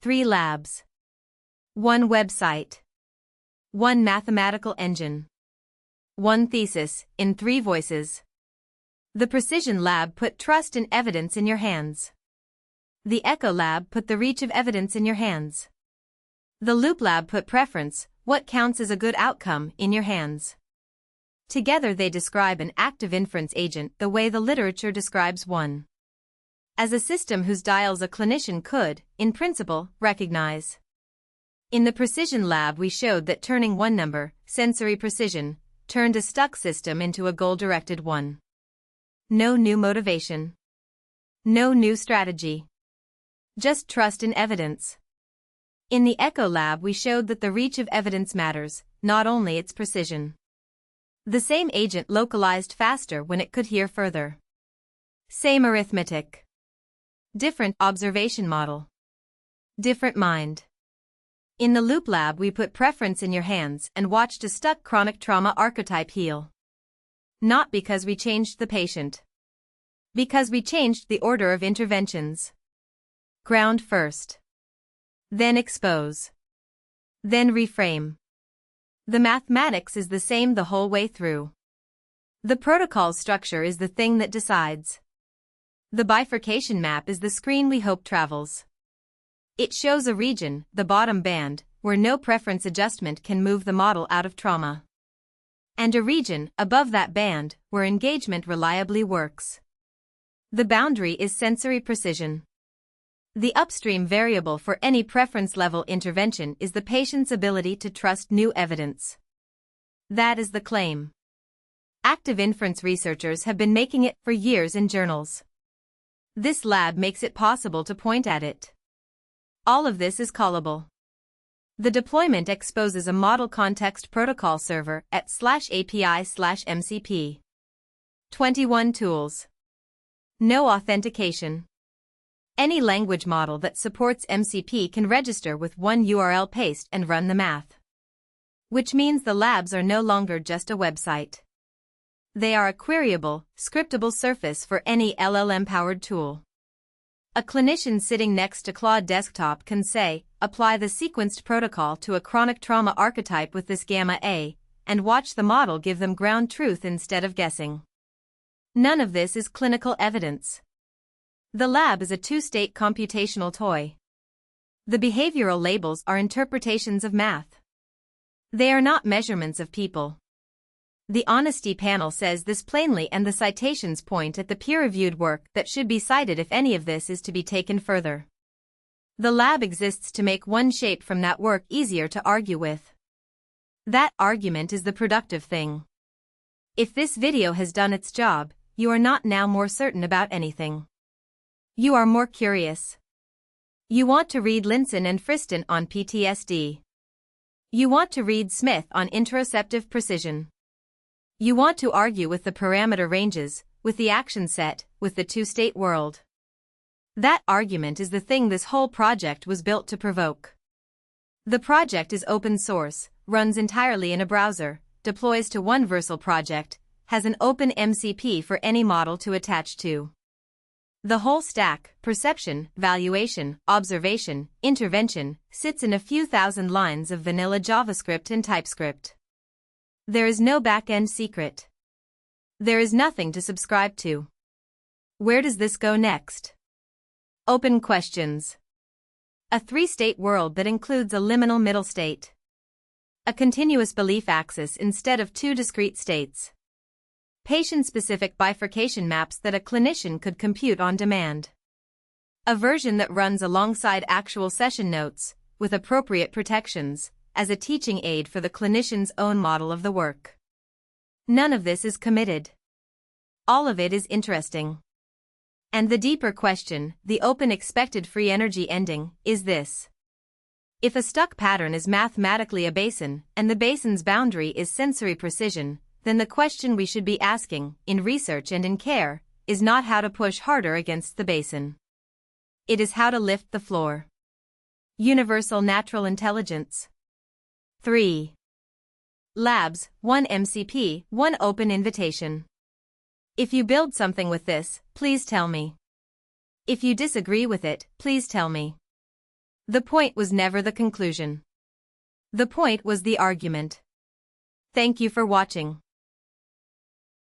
3 labs. 1 website. 1 mathematical engine. 1 thesis, in 3 voices. The Precision Lab put trust and evidence in your hands. The Echo Lab put the reach of evidence in your hands. The Loop Lab put preference, what counts as a good outcome, in your hands. Together they describe an active inference agent the way the literature describes one. As a system whose dials a clinician could, in principle, recognize. In the Precision Lab we showed that turning one number, sensory precision, turned a stuck system into a goal-directed one. No new motivation. No new strategy. Just trust in evidence. In the Echo Lab we showed that the reach of evidence matters, not only its precision. The same agent localized faster when it could hear further. Same arithmetic. Different observation model. Different mind. In the Loop Lab we put preference in your hands and watched a stuck chronic trauma archetype heal. Not because we changed the patient. Because we changed the order of interventions. Ground first. Then expose. Then reframe. The mathematics is the same the whole way through. The protocol structure is the thing that decides. The bifurcation map is the screen we hope travels. It shows a region, the bottom band, where no preference adjustment can move the model out of trauma. And a region, above that band, where engagement reliably works. The boundary is sensory precision. The upstream variable for any preference-level intervention is the patient's ability to trust new evidence. That is the claim. Active inference researchers have been making it for years in journals. This lab makes it possible to point at it. All of this is callable. The deployment exposes a model context protocol server at /API/MCP. 21 tools. No authentication. Any language model that supports MCP can register with one URL paste and run the math. Which means the labs are no longer just a website. They are a queryable, scriptable surface for any LLM-powered tool. A clinician sitting next to Claude Desktop can say, apply the sequenced protocol to a chronic trauma archetype with this gamma A, and watch the model give them ground truth instead of guessing. None of this is clinical evidence. The lab is a two-state computational toy. The behavioral labels are interpretations of math. They are not measurements of people. The honesty panel says this plainly, and the citations point at the peer-reviewed work that should be cited if any of this is to be taken further. The lab exists to make one shape from that work easier to argue with. That argument is the productive thing. If this video has done its job, you are not now more certain about anything. You are more curious. You want to read Linson and Friston on PTSD. You want to read Smith on interoceptive precision. You want to argue with the parameter ranges, with the action set, with the two-state world. That argument is the thing this whole project was built to provoke. The project is open source, runs entirely in a browser, deploys to one Versal project, has an open MCP for any model to attach to. The whole stack, perception, valuation, observation, intervention, sits in a few thousand lines of vanilla JavaScript and TypeScript. There is no back-end secret. There is nothing to subscribe to. Where does this go next? Open questions. A three-state world that includes a liminal middle state. A continuous belief axis instead of two discrete states. Patient-specific bifurcation maps that a clinician could compute on demand. A version that runs alongside actual session notes, with appropriate protections, as a teaching aid for the clinician's own model of the work. None of this is committed. All of it is interesting. And the deeper question, the open expected free energy ending, is this. If a stuck pattern is mathematically a basin, and the basin's boundary is sensory precision, then the question we should be asking, in research and in care, is not how to push harder against the basin. It is how to lift the floor. Universal natural intelligence. 3. Labs, 1 MCP, 1 open invitation. If you build something with this, please tell me. If you disagree with it, please tell me. The point was never the conclusion. The point was the argument. Thank you for watching.